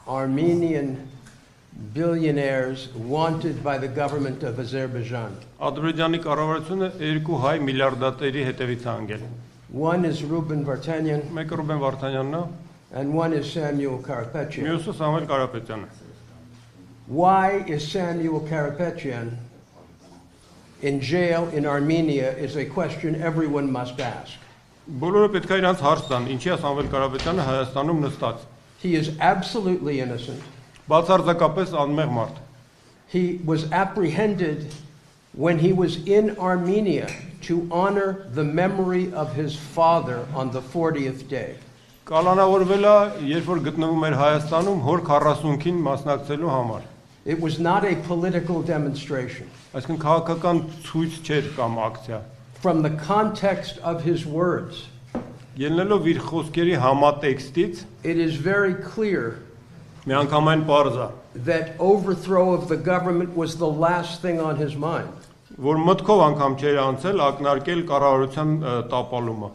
Armenian billionaires wanted by the government of Azerbaijan. Ադրբեջանի կառավարությունը 2 հայ միլիարդատերի հետևից է անգել։ One is Ruben Vartanyan Մեկը Ռուբեն Վարդանյանն է, and one is Samuel Karapetyan. մյուսը Սամվել Կարապետյանը։ Why is Samuel Karapetyan in jail in Armenia is a question everyone must ask. Բոլորը պետք է իրանց հարց տան, ինչի է Սամվել Կարապետյանը Հայաստանում նստած։ He is absolutely innocent. Բացարձակապես անմեղ մարդ։ He was apprehended when he was in Armenia to honor the memory of his father on the 40th day. Կալանավորվել է, երբ որ գտնվում էր Հայաստանում հոր 40-ին մասնակցելու համար։ It was not a political demonstration. Այսինքն քաղաքական ցույց չէր կամ ակցիա։ From the context of his words, Ելնելով իր խոսքերի համատեքստից, it is very clear միանգամայն պարզ է, that overthrow of the government was the last thing on his mind. որ մտքով անգամ չէր անցել ակնարկել կառավարության տապալումը։